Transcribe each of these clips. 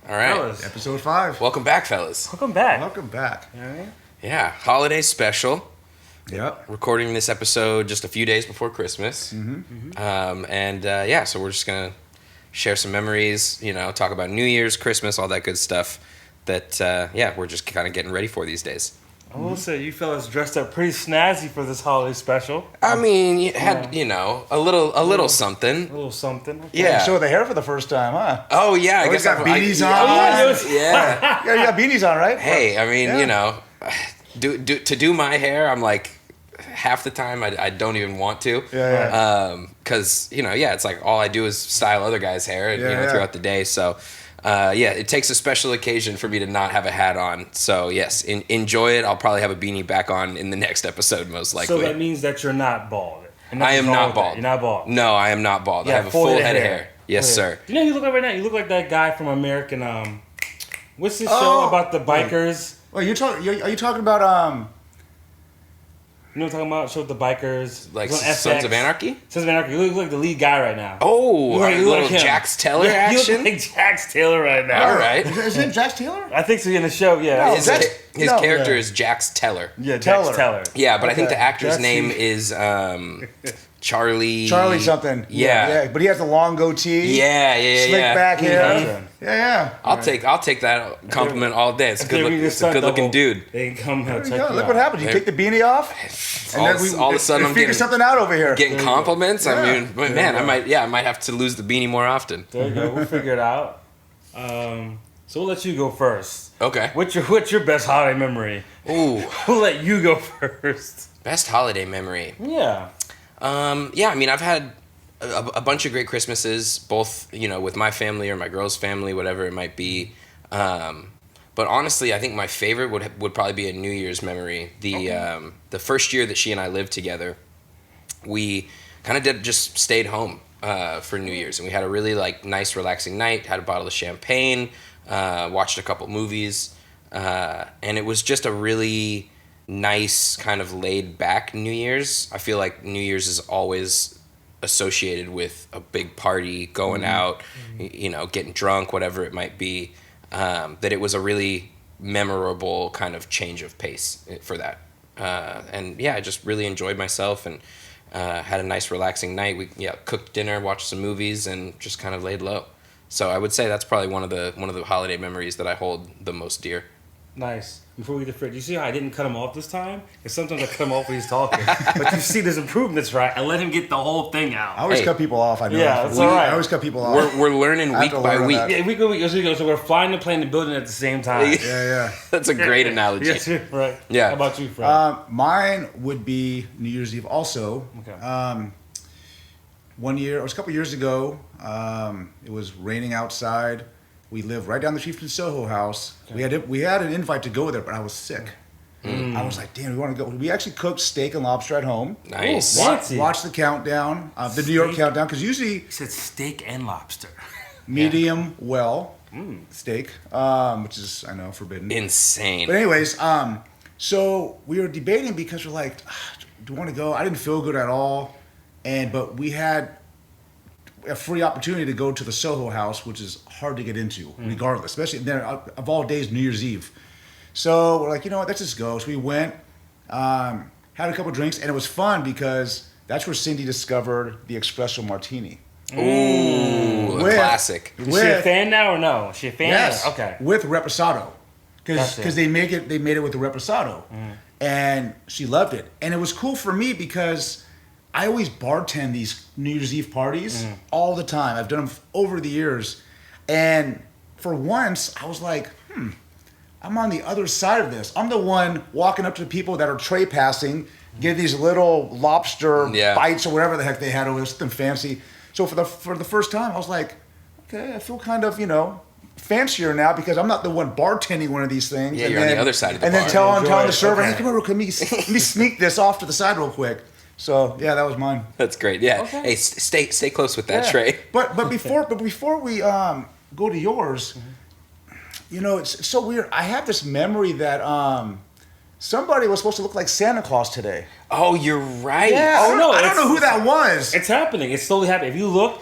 All right. Fellas. Episode 5. Welcome back, fellas. Welcome back. Welcome back. You know what I mean? Yeah, holiday special. Yep. Recording this episode just a few days before Christmas. So we're just going to share some memories, talk about New Year's, Christmas, all that good stuff that, we're just kind of getting ready for these days. I will say you fellas dressed up pretty snazzy for this holiday special. I mean, you had, a little something. A little something. Okay. Yeah. Show the hair for the first time, huh? Oh, yeah. I Oh, guess you got beanies on. Yeah. Yeah, you got beanies on, right? Hey, I mean, to do my hair, I'm like, half the time I don't even want to. Yeah. Because, it's like all I do is style other guys' hair throughout the day. So, it takes a special occasion for me to not have a hat on. So, yes, enjoy it. I'll probably have a beanie back on in the next episode, most likely. So that means that you're not bald. I am not bald. You're not bald. No, I am not bald. Yeah, I have a full head of hair. Yes, sir. You know who you look like right now? You look like that guy from American, what's this show about the bikers? Well, are you talking about You know what I'm talking about? Show with the bikers. Like It's on Sons FX. of Anarchy? Sons of Anarchy. You look like the lead guy right now. Oh, You look a little like him. Jax Teller You action? look like Jax Taylor right now. All right. Is it Jax Taylor? I think so in the show, yeah. No, His No. character Yeah. is Jax Teller. Yeah, Teller. Jax Teller. Yeah, but I think Okay. the actor's That's name who- is Charlie. Charlie something. Yeah. But he has the long goatee. Yeah. Slick back hair. Mhm. Yeah. I'll take that compliment all day. It's a good looking dude. They can come There check you go. you Look out. what happens. You take the beanie off, All of a sudden I'm figure getting something out over here. getting compliments. I Yeah. mean, but man, I might have to lose the beanie more often. There you go. We'll figure it out. So we'll let you go first. Okay. What's your best holiday memory? Ooh, We'll let you go first. best holiday memory. Yeah. I mean, I've had a bunch of great Christmases, both, with my family or my girl's family, whatever it might be. But honestly, I think my favorite would probably be a New Year's memory. The first year that she and I lived together, we kind of just stayed home for New Year's, and we had a really nice, relaxing night. Had a bottle of champagne, watched a couple movies, and it was just a really nice kind of laid back New Year's. I feel like New Year's is always associated with a big party, going out, getting drunk, whatever it might be. That it was a really memorable kind of change of pace for that. I just really enjoyed myself and had a nice relaxing night. We cooked dinner, watched some movies, and just kind of laid low. So I would say that's probably one of the holiday memories that I hold the most dear. Nice. Before we get to Fred, you see how I didn't cut him off this time? Because sometimes I cut him off when he's talking. But you see there's improvements, right? I let him get the whole thing out. I always Hey. cut people off. I know. Yeah, that's all right. I always cut people off. We're learning I have week to by learn on week. that. Yeah, we go. So we're flying the plane and building at the same time. Yeah. That's a great analogy. Yes, right. Yeah. How about you, Fred? Mine would be New Year's Eve also. Okay. One year, it was a couple years ago, it was raining outside. We lived right down the street from the Soho House. Okay. We had an invite to go there, but I was sick. I was like, damn, we want to go. We actually cooked steak and lobster at home. Nice. Ooh, fancy. Watch the countdown, the New York Steak. countdown, because usually He said steak and lobster. medium well steak, which is, I know, forbidden. Insane. But anyways, so we were debating because we're like, do we want to go? I didn't feel good at all, but we had a free opportunity to go to the Soho House, which is hard to get into, regardless, especially there of all days, New Year's Eve. So we're like, you know what? Let's just go. So we went, had a couple drinks, and it was fun because that's where Cindy discovered the espresso martini. Ooh, a With- classic. Is she a fan now or no? Is she a fan? Yes. Okay. With reposado, Gotcha. because they made it with the reposado, and she loved it. And it was cool for me because I always bartend these New Year's Eve parties all the time. I've done them over the years, and for once I was like, I'm on the other side of this. I'm the one walking up to the people that are tray passing, getting these little lobster bites or whatever the heck they had over there, something fancy. So for the first time, I was like, okay, I feel kind of, fancier now because I'm not the one bartending one of these things. Yeah, you're on the other side of the and bar. then telling the server, Okay. hey, come over, let me sneak this off to the side real quick. So yeah, that was mine. That's great. Yeah. Okay. Hey, stay close with that Yeah. tray. But before we go to yours, it's so weird. I have this memory that somebody was supposed to look like Santa Claus today. Oh, you're right. Yeah. Oh, no, I don't it's- know who that was. It's happening. It's slowly happening. If you look,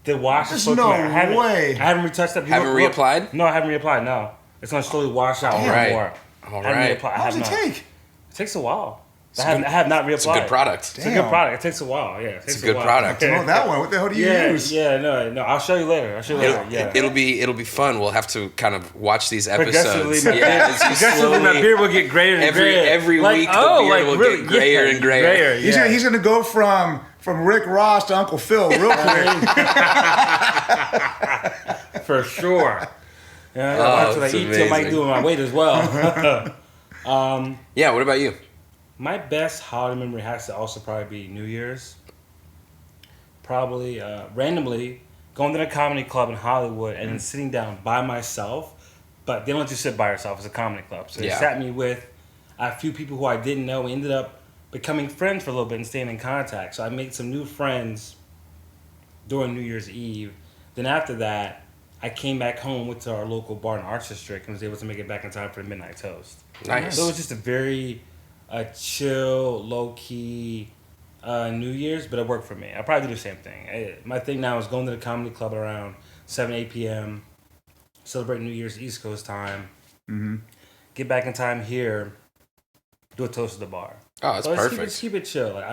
The wash There's is supposed no to be. way. I haven't retouched that. Haven't reapplied? No, I haven't reapplied. No, it's gonna slowly wash out All right. more. All I haven't right. reapplied. I How have does it not. take? It takes a while. I have not reapplied. It's a good product. It's a good product. It takes a while. Yeah, it takes It's a good while. product. Oh, that one. What the hell do you use? Yeah, no. I'll show you later. It'll be fun. We'll have to kind of watch these Progressively, episodes. my progressively, my beard will get grayer and grayer. Every week, the beard will get grayer and grayer. He's gonna go from Rick Ross to Uncle Phil real quick. For sure. Yeah, I gotta watch what I eat till I might do my weight as well. Yeah. What about you? My best holiday memory has to also probably be New Year's. Probably randomly going to the comedy club in Hollywood and then sitting down by myself. But they don't let you sit by yourself. It's a comedy club. So they sat me with a few people who I didn't know. We ended up becoming friends for a little bit and staying in contact. So I made some new friends during New Year's Eve. Then after that, I came back home, went to our local bar in Arts District, and was able to make it back in time for the Midnight Toast. Nice. So it was just a very chill, low-key New Year's, but it worked for me. I'll probably do the same thing. My thing now is going to the comedy club around 7, 8 p.m., celebrate New Year's East Coast time, get back in time here, do a toast at the bar. Oh, that's perfect. Just keep it chill. Like,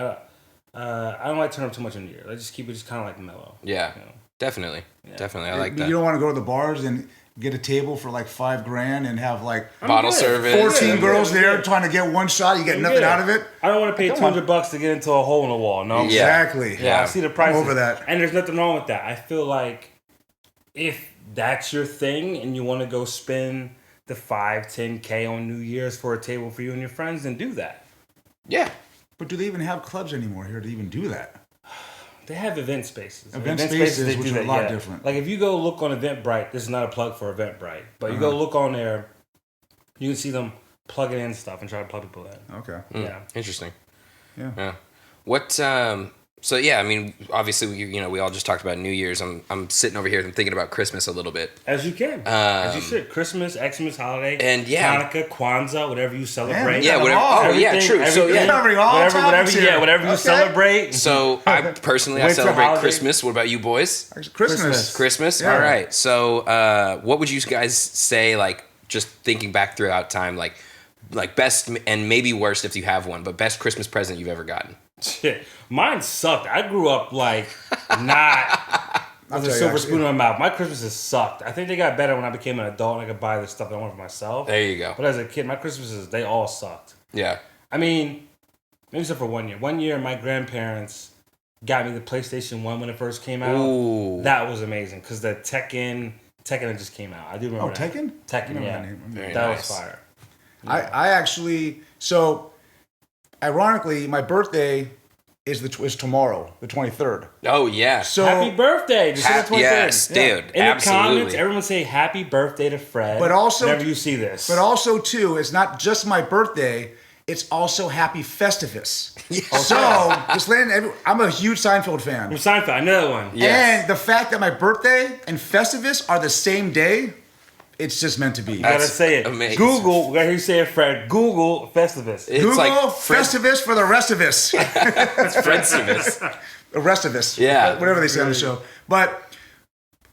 I don't like to turn up too much in New Year. I just keep it just kind of like mellow. Yeah, you know? definitely. I like that. You don't want to go to the bars and get a table for like $5,000 and have like Bottle service. 14 girls there trying to get one shot. You get nothing out of it. I don't want to pay $200 to get into a hole in the wall. No, Exactly. Yeah, I see the prices. I'm over that. And there's nothing wrong with that. I feel like if that's your thing and you want to go spend the 5, 10K on New Year's for a table for you and your friends, then do that. Yeah. But do they even have clubs anymore here to even do that? They have event spaces. Event spaces, they which do are a that, lot different. Like if you go look on Eventbrite, this is not a plug for Eventbrite, but you go look on there, you can see them plugging in stuff and try to plug people in. Okay. Yeah. Interesting. Yeah. What? So yeah, I mean, obviously, we all just talked about New Year's. I'm sitting over here and thinking about Christmas a little bit. As you can. As you should. Christmas, Xmas holiday, and Hanukkah, Kwanzaa, whatever you celebrate. Yeah, whatever. Oh, yeah, true. So yeah, whatever you celebrate. So I personally, I celebrate holiday. Christmas. What about you boys? Christmas. Yeah. All right. So what would you guys say, like, just thinking back throughout time, like best and maybe worst if you have one, but best Christmas present you've ever gotten? Shit, mine sucked. I grew up like not with a silver spoon in my mouth. My Christmases sucked. I think they got better when I became an adult and I could buy the stuff that I want for myself. There you go. But as a kid, my Christmases, they all sucked. Yeah. I mean, maybe except for 1 year. 1 year, my grandparents got me the PlayStation 1 when it first came out. Ooh. That was amazing because the Tekken just came out. I do remember that. Tekken? Tekken, yeah. That was fire. Yeah. I actually, so ironically, my birthday is tomorrow, the 23rd. Oh, yeah. So happy birthday, December 23rd. Yes, dude. In absolutely. the comments, everyone say happy birthday to Fred. But also, whenever you see this. But also, too, it's not just my birthday. It's also Happy Festivus. So, I'm a huge Seinfeld fan. I'm Seinfeld, I know that one. Yes. And the fact that my birthday and Festivus are the same day, it's just meant to be. You gotta say it. Amazing. Google, we gotta hear you say it, Fred. Google Festivus. It's Google like Festivus for the rest of us. It's Fredstavus. The rest of us. Yeah. Whatever they say on the show. But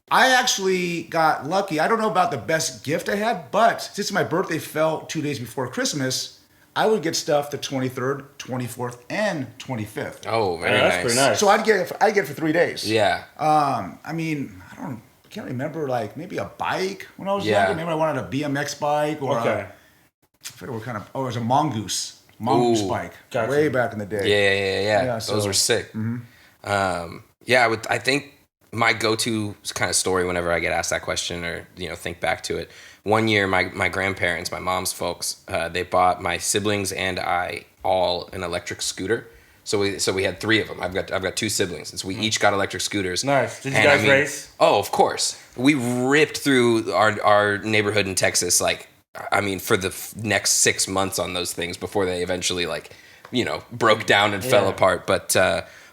I actually got lucky. I don't know about the best gift I had, but since my birthday fell 2 days before Christmas, I would get stuff the 23rd, 24th, and 25th. Oh, very that's nice. pretty nice. So I'd get it for 3 days. Yeah. I mean, I can't remember, like maybe a bike when I was younger. Maybe I wanted a BMX bike or I forget what kind of. Oh, it was a mongoose bike. Gotcha. Way back in the day. Yeah. Those were sick. I think my go-to kind of story whenever I get asked that question or think back to it. 1 year, my grandparents, my mom's folks, they bought my siblings and I all an electric scooter. So we had 3 of them. I've got 2 siblings, and so we each got electric scooters. Nice. Did you guys race? Oh, of course. We ripped through our neighborhood in Texas, for the next 6 months on those things before they eventually broke down and fell apart. But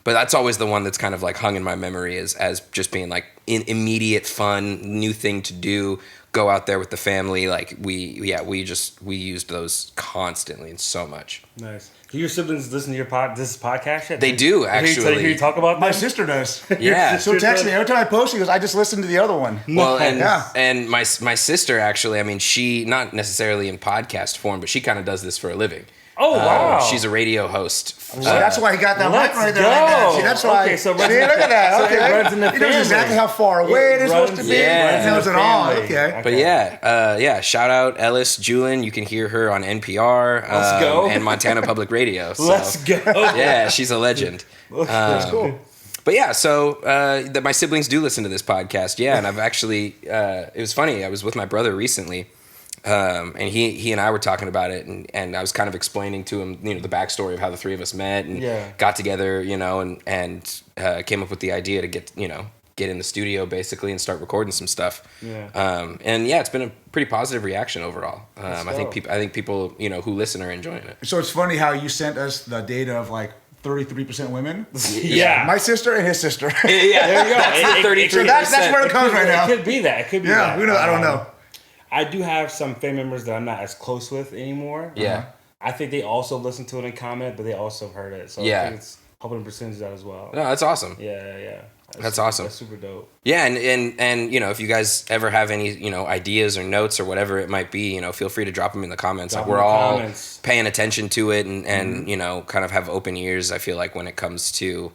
that's always the one that's kind of like hung in my memory as just being like immediate fun, new thing to do, go out there with the family. Like we used those constantly and so much. Nice. Do your siblings listen to your this podcast yet? They do, actually. Hear you talk about My them? sister does. Yeah. She'll text me every time I post. She goes, "I just listened to the other one." Well, and Yeah. and my sister actually, I mean, she not necessarily in podcast form, but she kind of does this for a living. Oh, wow. She's a radio host. So that's why he got that Let's mic right there. go. Like that. See, that's why. Okay, so see, look at that. so it Okay. runs in the He knows family. exactly how far away it is supposed to be. Yeah. He knows in it the all. family. Okay. But yeah, shout out Ellis Julin. You can hear her on NPR Let's go. and Montana Public Radio. So, Let's go. yeah, she's a legend. That's cool. But yeah, so that my siblings do listen to this podcast. Yeah, and I've actually, it was funny. I was with my brother recently, and he and I were talking about it, and I was kind of explaining to him, the backstory of how the three of us met and got together, and came up with the idea to get in the studio basically and start recording some stuff. Yeah. And yeah, it's been a pretty positive reaction overall. I dope. think people who listen are enjoying it. So it's funny how you sent us the data of like 33% women. Yeah. My sister and his sister. Yeah, There you go. that's the 33%. So that's where it comes right now. It could be that. It could be Yeah, that. we know. I don't know. I do have some family members that I'm not as close with anymore. Yeah. I think they also listen to it and comment, but they also heard it. So Yeah. I think it's helping percentage that as well. No, that's awesome. Yeah. That's awesome. That's super dope. Yeah, and if you guys ever have any ideas or notes or whatever it might be, feel free to drop them in the comments. Drop Like we're them in the all comments. paying attention to it and kind of have open ears. I feel like when it comes to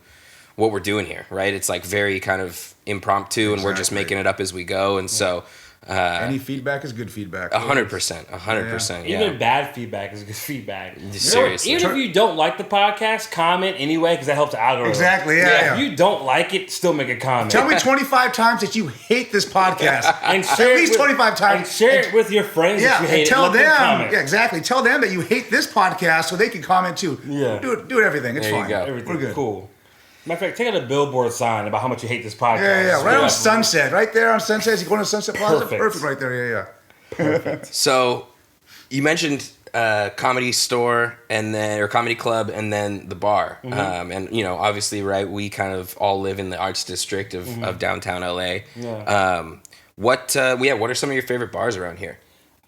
what we're doing here, right? It's like very kind of impromptu and we're just Exactly. making it up as we go. And so Any feedback is good feedback. 100%. Yeah. Even bad feedback is good feedback. Seriously. Even if you don't like the podcast, comment anyway because that helps the algorithm. Exactly, yeah. If you don't like it, still make a comment. Tell me 25 times that you hate this podcast. and share At it least with- 25 times. And share it with your friends if Yeah, you hate and tell it. Let them comment. them. Yeah, exactly. Tell them that you hate this podcast so they can comment too. Yeah. Do it everything. It's There you fine. go. Everything We're good. cool. Matter of fact, take out a billboard sign about how much you hate this podcast. Yeah. Right on Yeah. Sunset. Right there on Sunset. You go to Sunset Plaza. Perfect. Perfect right there. Yeah. So you mentioned comedy store or comedy club and then the bar. And obviously, right, we kind of all live in the arts district of downtown LA. Yeah. What are some of your favorite bars around here?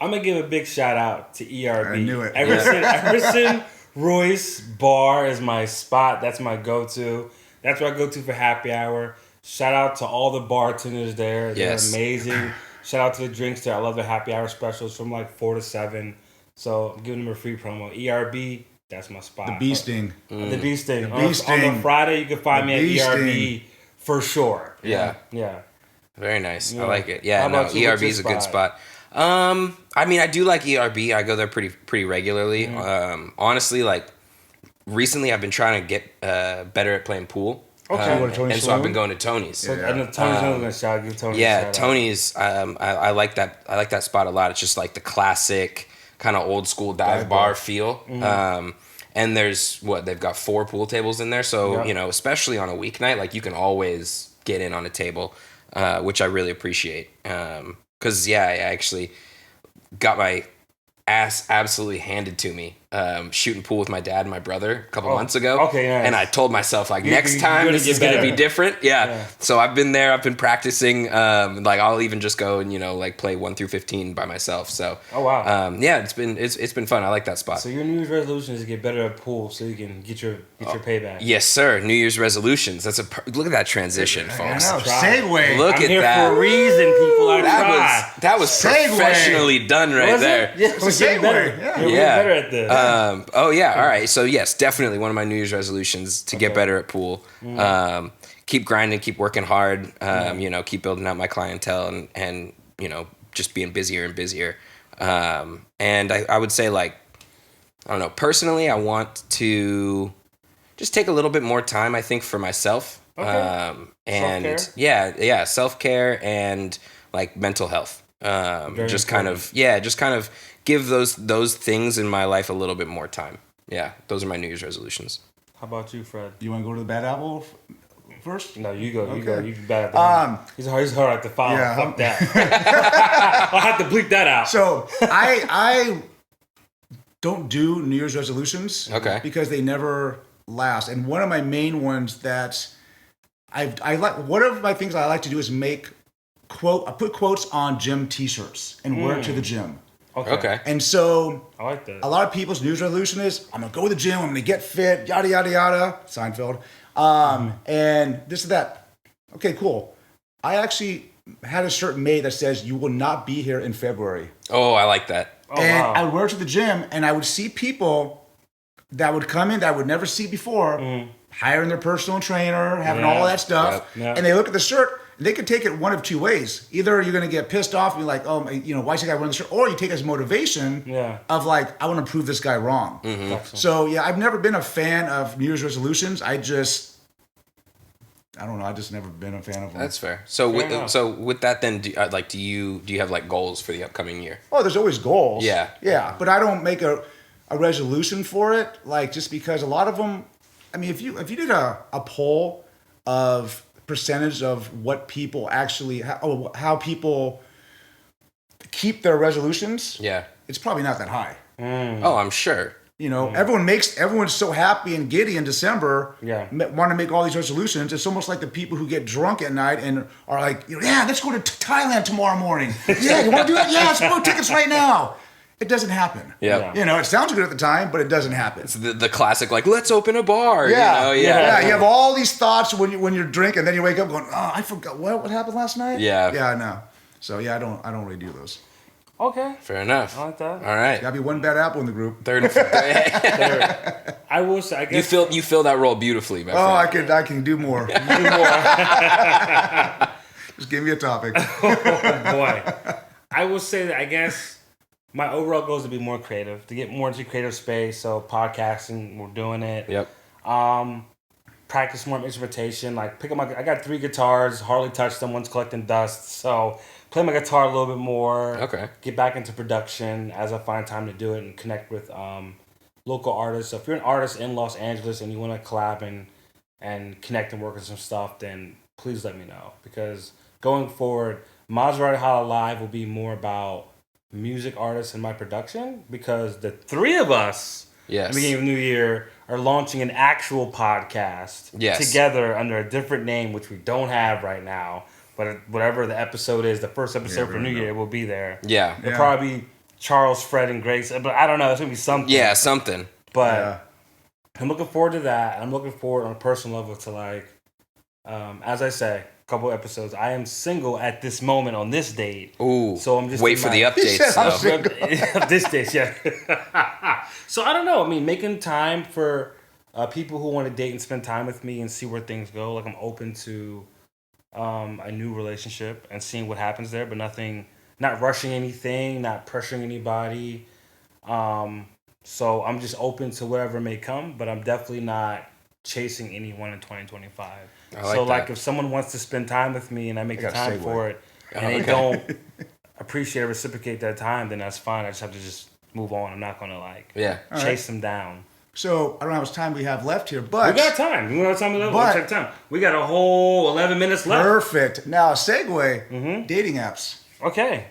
I'm gonna give a big shout out to ERB. I knew it. Everson Royce Bar is my spot. That's my go-to. That's where I go to for happy hour. Shout out to all the bartenders there. They're Yes. amazing. Shout out to the drinks there. I love their happy hour specials from like 4 to 7. So I'm giving them a free promo. ERB, that's my spot. The bee sting. The Bee Sting. The On Bee the Sting. Friday, you can find The me Bee at ERB Sting. for sure. Yeah. Yeah. Very nice. Yeah. I like it. Yeah, How no, about you? What's ERB is a your good spot? spot. I mean, I do like ERB. I go there pretty regularly. Honestly, like recently, I've been trying to get better at playing pool. Okay. You go to Tony's and so I've been Saloon? going to Tony's. So, I know Tony's gonna shout give Tony. a Yeah, shout out. Tony's. I like that. I like that spot a lot. It's just like the classic kind of old school dive bar feel. And there's they've got 4 pool tables in there. So Yep. especially on a weeknight, like you can always get in on a table, which I really appreciate. Because I actually got my ass absolutely handed to me shooting pool with my dad and my brother a couple months ago. Okay, nice. And I told myself like you're next time gonna this get is gonna better. be different. Yeah. Yeah. So I've been there. I've been practicing. Like I'll even just go and like play 1 through 15 by myself. So Oh, wow. yeah, it's been fun. I like that spot. So your New Year's resolution is to get better at pool so you can get your payback. Yes, sir. New Year's resolutions. Look at that transition, I folks. know. Try. Segue. Look I'm at here that. for a reason, people. I That was Segue. professionally done right Was there. it? Yeah, we're a getting segue. better. Yeah. We're getting better at this. Oh yeah. All right. So yes, definitely one of my New Year's resolutions to get better at pool. Keep grinding, keep working hard. Keep building out my clientele and just being busier and busier. And I would say like, I don't know. Personally, I want to just take a little bit more time. I think for myself. Okay. And Self-care? self-care and like mental health. Just kind important. of give those things in my life a little bit more time. Yeah, those are my New Year's resolutions. How about you, Fred? You want to go to the Bad Apple first? No, you go. You go. Okay. You better. He's hard to follow. Yeah, Fuck that. I'll have to bleep that out. So I don't do New Year's resolutions. Okay. Because they never last. And one of my main ones that I like, one of my things I like to do is make I put quotes on gym T-shirts and wear it to the gym. Okay. And so I like that. a lot of people's New Year's resolution is, I'm going to go to the gym, I'm going to get fit, yada, yada, yada, Seinfeld, and this and that. Okay, cool. I actually had a shirt made that says, you will not be here in February. Oh, I like that. Oh, And wow. I would wear it to the gym, and I would see people that would come in that I would never see before, hiring their personal trainer, having all that stuff, Yep. and they look at the shirt, and they could take it one of two ways. Either you're going to get pissed off and be like, oh, why is the guy wearing the shirt? Or you take it as motivation of like, I want to prove this guy wrong. So, yeah, I've never been a fan of New Year's resolutions. I don't know. I just never been a fan of them. That's fair. So with that, then, do you have like goals for the upcoming year? Oh, there's always goals. Yeah. Yeah, but I don't make a resolution for it, like just because a lot of them. I mean, if you did a poll of percentage of what people actually how people keep their resolutions, it's probably not that high. Oh, I'm sure. Everyone's so happy and giddy in December. Want to make all these resolutions. It's almost like the people who get drunk at night and are like, let's go to Thailand tomorrow morning. Yeah, you want to do that? Yeah, let's book tickets right now. It doesn't happen. Yeah. It sounds good at the time, but it doesn't happen. It's the classic, like, let's open a bar. Yeah. You have all these thoughts when you're drinking, and then you wake up going, oh, I forgot what happened last night. Yeah. Yeah, I know. So yeah, I don't really do those. Okay. Fair enough. I like that. All right. Gotta be one bad apple in the group. Third. I will say, I guess You fill that role beautifully, my friend. I can do more. do more. Just give me a topic. Oh boy. I will say that I guess my overall goal is to be more creative, to get more into creative space. So podcasting, we're doing it. Yep. Practice more instrumentation. Like I got 3 guitars, hardly touched them. One's collecting dust. So play my guitar a little bit more. Okay. Get back into production as I find time to do it and connect with local artists. So if you're an artist in Los Angeles and you want to collab and connect and work on some stuff, then please let me know. Because going forward, MASERATIHOLLA Live will be more about music artists and my production, because the 3 of us at the beginning of the new year are launching an actual podcast together under a different name, which we don't have right now. But whatever the episode is, the first episode for New Year, it will be there. Yeah. It'll probably be Charles, Fred, and Grayson. But I don't know. It's going to be something. Yeah, something. But I'm looking forward to that. I'm looking forward on a personal level to, like, as I say, a couple episodes. I am single at this moment on this date. Ooh. So I'm just wait for the updates. This date, yeah. So I don't know. I mean, making time for people who want to date and spend time with me and see where things go. Like, I'm open to a new relationship and seeing what happens there, but not rushing anything, not pressuring anybody. So I'm just open to whatever may come, but I'm definitely not chasing anyone in 2025. Like if someone wants to spend time with me and I make the time for it, and they don't appreciate or reciprocate that time, then that's fine. I just have to just move on. I'm not gonna chase them down. So I don't know how much time we have left here, but we got time. Check time. We got a whole 11 minutes left. Perfect. Now segue. Dating apps. Okay.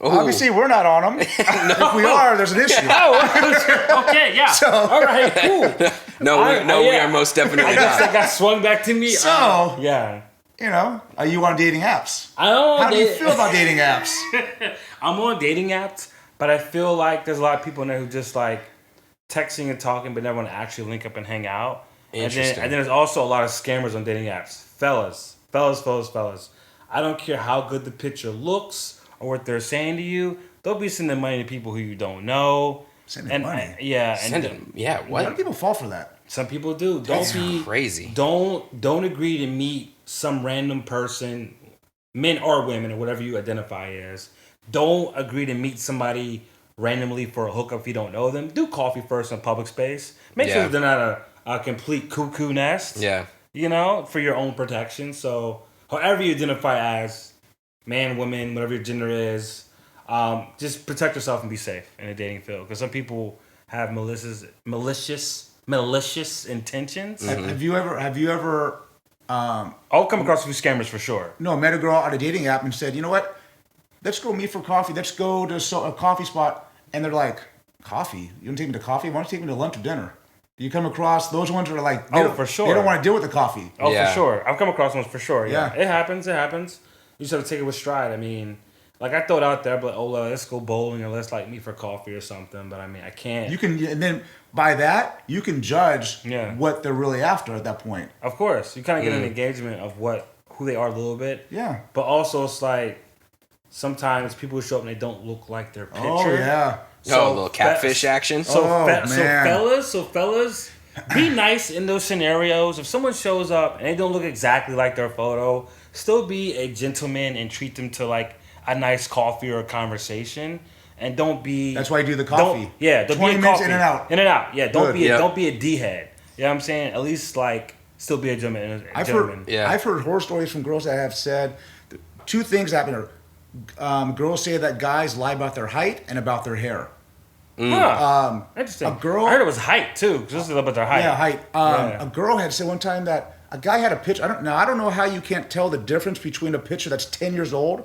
Ooh. Obviously, we're not on them. If we are, there's an issue. Okay, yeah. All right, cool. We are most definitely I guess not. that got swung back to me. So, yeah. Are you on dating apps? How do you feel about dating apps? I'm on dating apps, but I feel like there's a lot of people in there who just like texting and talking, but never want to actually link up and hang out. Interesting. And then there's also a lot of scammers on dating apps. Fellas. I don't care how good the picture looks or what they're saying to you. They'll be sending money to people who you don't know. Sending money? What? A lot of people fall for that. Some people do. That's crazy. Don't agree to meet some random person, men or women or whatever you identify as. Don't agree to meet somebody randomly for a hookup if you don't know them. Do coffee first in a public space. Make sure that they're not a complete cuckoo nest. Yeah. For your own protection. So however you identify as, man, woman, whatever your gender is, just protect yourself and be safe in a dating field. Because some people have malicious intentions. Mm-hmm. Have you ever? I'll come across a few scammers for sure. No, met a girl on a dating app and said, you know what? Let's go meet for coffee. Let's go to a coffee spot. And they're like, coffee? You don't take me to coffee? Why don't you take me to lunch or dinner? You come across those ones that are like, for sure. They don't want to deal with the coffee. For sure. I've come across ones for sure. Yeah. It happens. You just have to take it with stride. I mean, like I throw it out there, but let's go bowling or let's like meet for coffee or something. But I mean, I can't. You can, and then by that you can judge Yeah. what they're really after at that point. Of course, you kind of get an engagement of who they are a little bit. Yeah. But also, it's like sometimes people show up and they don't look like their picture. Oh yeah. a little catfish action. So fellas, be nice in those scenarios. If someone shows up and they don't look exactly like their photo, still be a gentleman and treat them to like a nice coffee or a conversation. And don't be. That's why you do the coffee. Don't 20 be a minutes coffee. in and out. In and out. Yeah. Don't Good. don't be a D head. You know what I'm saying? At least like still be a gentleman. I've heard horror stories from girls that have said two things happen. Girls say that guys lie about their height and about their hair. Huh. Interesting. A girl. I heard it was height too. Just about their height. Yeah, height. A girl had said one time that a guy had a picture. I don't know how you can't tell the difference between a picture that's 10 years old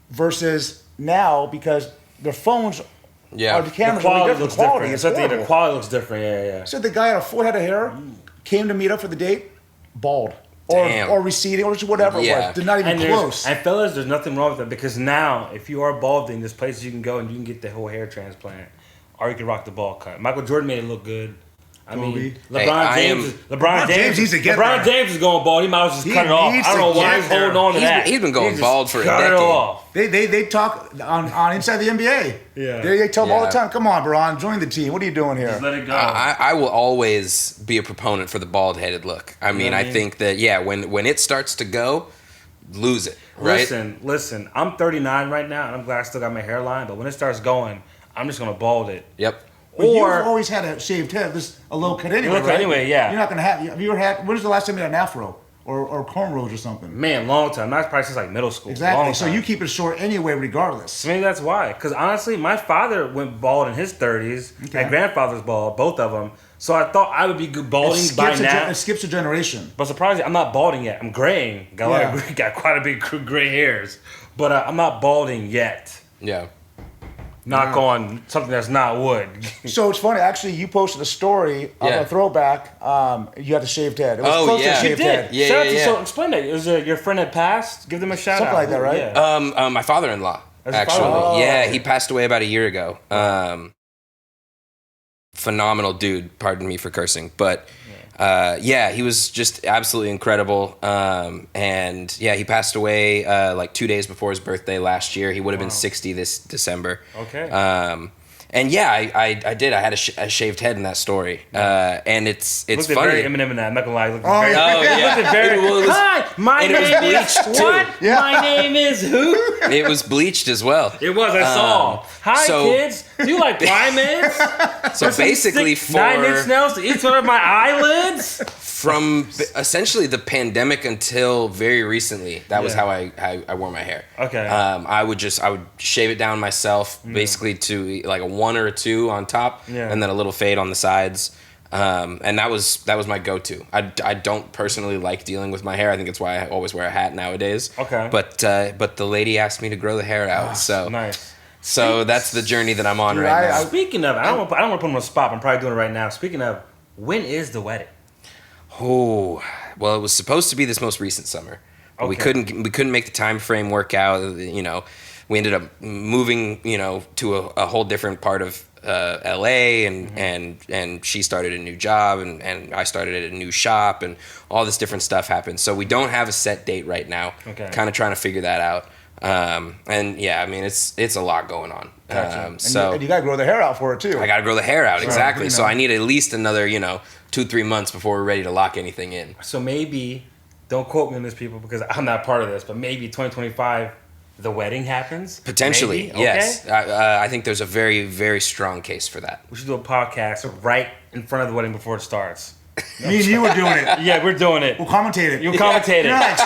versus now because their phones. Yeah, the cameras the are quality different. looks The quality different. is The horrible. quality looks different. Yeah. Said the guy had a full head of hair, came to meet up for the date, bald. Damn. Or receding, or just whatever it was. They're not even close. And fellas, there's nothing wrong with that because now, if you are balding, there's places you can go and you can get the whole hair transplant, or you can rock the ball cut. Michael Jordan made it look good. I mean, LeBron James needs to get LeBron James is going bald. He might as well just cut it off. I don't know why he's holding on to that. He's been going bald for a decade. decade. It off. They talk on Inside the NBA. Yeah. They tell him all the time, come on, Bron, join the team. What are you doing here? Just let it go. I will always be a proponent for the bald-headed look. I mean, I think that, when it starts to go, lose it, right? Listen, I'm 39 right now, and I'm glad I still got my hairline, but when it starts going, I'm just going to bald it. Yep. But you've always had a shaved head, just a low cut anyway, right? Anyway, yeah. You're not going to have you ever had, when was the last time you had an afro? Or cornrows or something? Man, long time. That's probably since like middle school. Exactly. So you keep it short anyway, regardless. So maybe that's why. Because honestly, my father went bald in his 30s. Okay. My grandfather's bald, both of them. So I thought I would be good balding by now. It skips a generation. But surprisingly, I'm not balding yet. I'm graying. Got quite a big gray hairs. But I'm not balding yet. Yeah. Knock on something that's not wood. So it's funny. Actually, you posted a story of a throwback. You had a shaved head. It was close to a shaved head. Yeah, shout out to, so explain that. It was your friend that passed. Give them a shout out. Something like that, right? Yeah. My father-in-law, actually. Oh. He passed away about a year ago. Phenomenal dude. Pardon me for cursing, but he was just absolutely incredible. And he passed away like 2 days before his birthday last year. He would have been 60 this December. Okay. And I did. I had a shaved head in that story. And it's funny. Very Eminem in that. I'm not gonna lie. Hi, my name is what? Yeah. My name is who? It was bleached as well. It was. I saw. Hi, kids. Do you like primates? So basically, for 9-inch nails to each one of my eyelids. From essentially the pandemic until very recently, that was how I wore my hair. Okay. I would shave it down myself, basically to like a 1 or a 2 on top, and then a little fade on the sides. And that was my go-to. I don't personally like dealing with my hair. I think it's why I always wear a hat nowadays. Okay. But the lady asked me to grow the hair out, so nice. So that's the journey that I'm on right now. Speaking of, I don't want to put him on the spot. I'm probably doing it right now. Speaking of, when is the wedding? Oh, well, it was supposed to be this most recent summer. But we couldn't make the time frame work out. We ended up moving, to a whole different part of LA, and she started a new job, and I started at a new shop, and all this different stuff happened. So we don't have a set date right now. Okay. Kind of trying to figure that out. It's a lot going on. Gotcha. And you gotta grow the hair out for it too. I gotta grow the hair out, exactly. So I need at least another 2-3 months before we're ready to lock anything in. So maybe, don't quote me on this, people, because I'm not part of this, but maybe 2025 the wedding happens. Potentially, maybe? yes. Okay. I think there's a very, very strong case for that. We should do a podcast right in front of the wedding before it starts. Me and you were doing it. Yeah, we're doing it. We'll commentate it. You'll commentate it. Like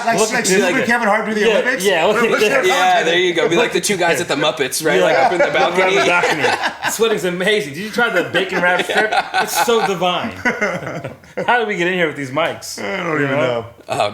Steve and Kevin Hart do the Olympics? Yeah, yeah, there you go. Be like the two guys at the Muppets, right? Like up in the balcony. This wedding's amazing. Did you try the bacon wrap strip? It's so divine. How did we get in here with these mics? I don't even know. I'll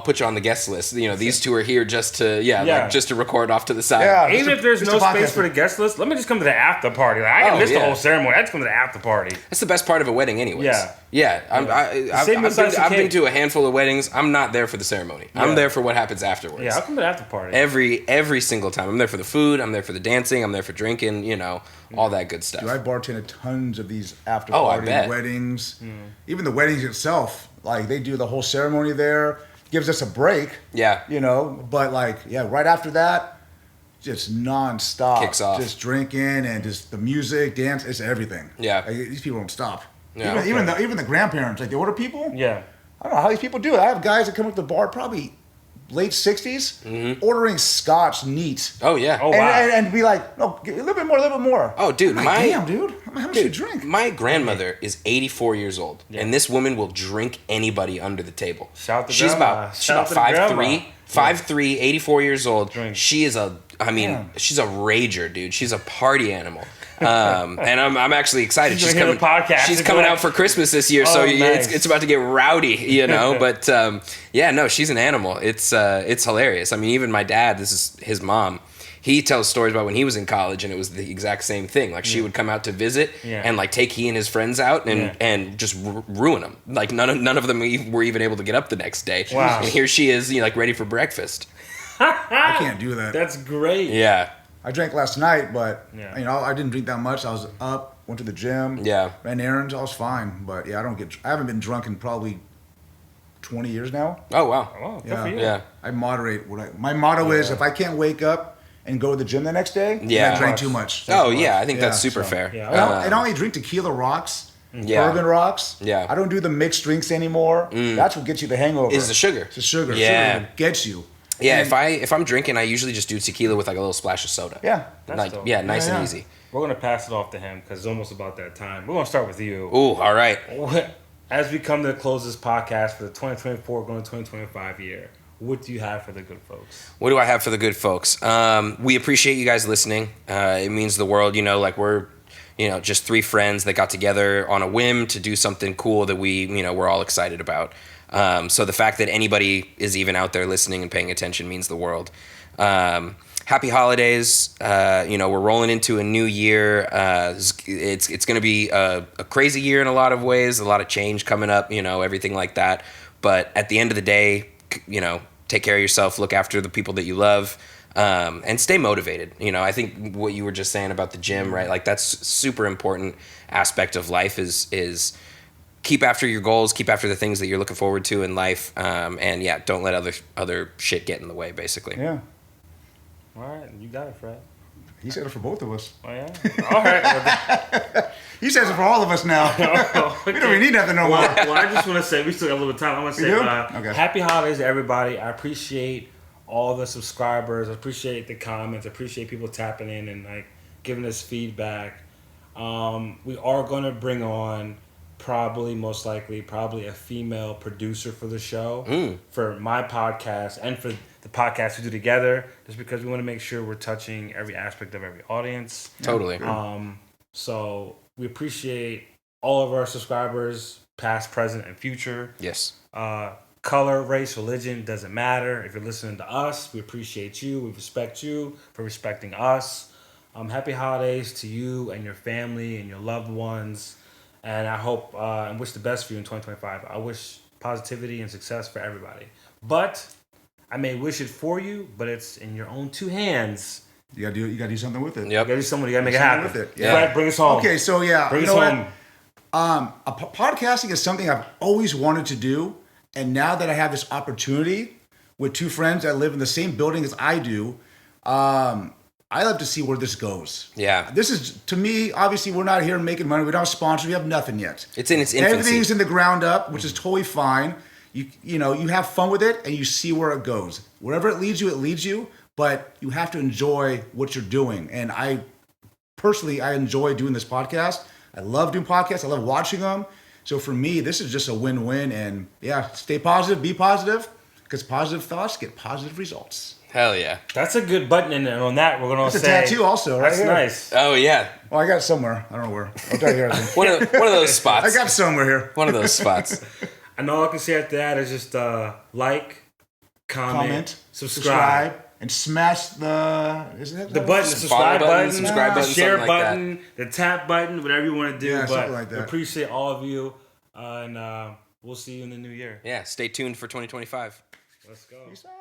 put you on the guest list. These two are here just to just to record off to the side. Yeah, even if there's no space for the guest list, let me just come to the after party. I can miss the whole ceremony. I just come to the after party. That's the best part of a wedding. wedding anyways. Yeah. Yeah. I've been to a handful of weddings. I'm not there for the ceremony. Yeah. I'm there for what happens afterwards. Yeah, I'll come to the after party. Every single time. I'm there for the food. I'm there for the dancing. I'm there for drinking. You know, all that good stuff. Dude, I bartended tons of these after I party bet. weddings. Even the weddings itself, like they do the whole ceremony there. Gives us a break. Yeah. You know, but like, yeah, right after that, just nonstop. Kicks off. Just drinking and just the music, dance, it's everything. Yeah. Like, these people don't stop. Yeah. Even the grandparents, like the older people. Yeah. I don't know how these people do it. I have guys that come up to the bar probably late 60s ordering scotch neat. Oh yeah. Oh wow. And be like, no, a little bit more. Oh, dude, I'm like, damn, dude. How much do you drink? My grandmother is 84 years old, and this woman will drink anybody under the table. Shout to She's grandma. about Shout to the grandma. 5'3", 84 years old. Drink. She is she's a rager, dude. She's a party animal. And I'm actually excited. She's gonna hear the podcast She's and coming go out for Christmas this year, so nice. it's about to get rowdy, you know. But yeah, no, she's an animal. It's hilarious. I mean, even my dad, this is his mom. He tells stories about when he was in college, and it was the exact same thing. Like she would come out to visit, and like take he and his friends out, and just ruin them. Like none of them were even able to get up the next day. Wow. And here she is, you know, like ready for breakfast. I can't do that. That's great. Yeah. I drank last night, but Yeah. you know, I didn't drink that much. I was up, went to the gym, ran errands. I was fine, but yeah, I haven't been drunk in probably 20 years now. Oh wow. Oh, good for you. Yeah. I moderate. My motto is if I can't wake up and go to the gym the next day, then I drank too much. Oh yeah, I think that's Yeah, super so- fair. Yeah. I only drink tequila rocks, Yeah. bourbon rocks. Yeah. I don't do the mixed drinks anymore. That's what gets you the hangover. Is the sugar. It's the sugar. Yeah. Sugar gets you. Yeah, And- if I'm drinking, I usually just do tequila with like a little splash of soda. Yeah. That's Like dope. nice Yeah, and yeah. easy. We're gonna pass it off to him because it's almost about that time. We're gonna start with you. Ooh, all right. As we come to close this podcast for the 2024 going to 2025 year, what do you have for the good folks? What do I have for the good folks? We appreciate you guys listening. It means the world. You know, like we're, you know, just three friends that got together on a whim to do something cool that we're all excited about. So the fact that anybody is even out there listening and paying attention means the world. Happy holidays. You know, we're rolling into a new year. It's going to be a crazy year in a lot of ways, a lot of change coming up, you know, everything like that. But at the end of the day, you know, take care of yourself, look after the people that you love, and stay motivated. You know, I think what you were just saying about the gym, right? Like that's super important aspect of life is keep after your goals, keep after the things that you're looking forward to in life. And yeah, don't let other shit get in the way, basically. Yeah. All right, you got it, Fred. He said it for both of us. Oh yeah. All right. He says it for all of us now. We don't even need nothing no more. Well, I just want to say we still got a little bit of time. I want to say You do? Okay. happy holidays to everybody. I appreciate all the subscribers. I appreciate the comments. I appreciate people tapping in and like giving us feedback. We are going to bring on most likely a female producer for the show for my podcast and for the podcast we do together, just because we want to make sure we're touching every aspect of every audience. Totally. So we appreciate all of our subscribers, past, present, and future. Yes. Color, race, religion, doesn't matter. If you're listening to us, we appreciate you. We respect you for respecting us. Happy holidays to you and your family and your loved ones. And I hope and wish the best for you in 2025. I wish positivity and success for everybody. But I may wish it for you, but it's in your own two hands. You gotta do something with it. Yep. You gotta do something. You gotta make it Something happen. with it, yeah. Fred, bring us home. Okay, so yeah, Bring you us know home. what? Podcasting is something I've always wanted to do, and now that I have this opportunity with two friends that live in the same building as I do, I love to see where this goes. Yeah. This is, to me, obviously, we're not here making money. We don't have sponsors. We have nothing yet. It's in its infancy. Everything's in the ground up, which is totally fine. You know, you have fun with it, and you see where it goes. Wherever it leads you, but you have to enjoy what you're doing. And I enjoy doing this podcast. I love doing podcasts. I love watching them. So for me, this is just a win-win. And yeah, stay positive, be positive, because positive thoughts get positive results. Hell yeah. That's a good button in there. On that, we're gonna It's a say tattoo also, right That's here. nice. Oh yeah. Oh, I got it somewhere. I don't know where. I'll tell you here. I think. One of those spots. I got it somewhere here. One of those spots. And all I can say after that is just like, comment, Comment, subscribe. and smash the The button, the subscribe button, subscribe button, the share something like button, the tap button, whatever you want to do. Yeah, but something like that. we appreciate all of you, and we'll see you in the new year. Yeah, stay tuned for 2025. Let's go. Peace out.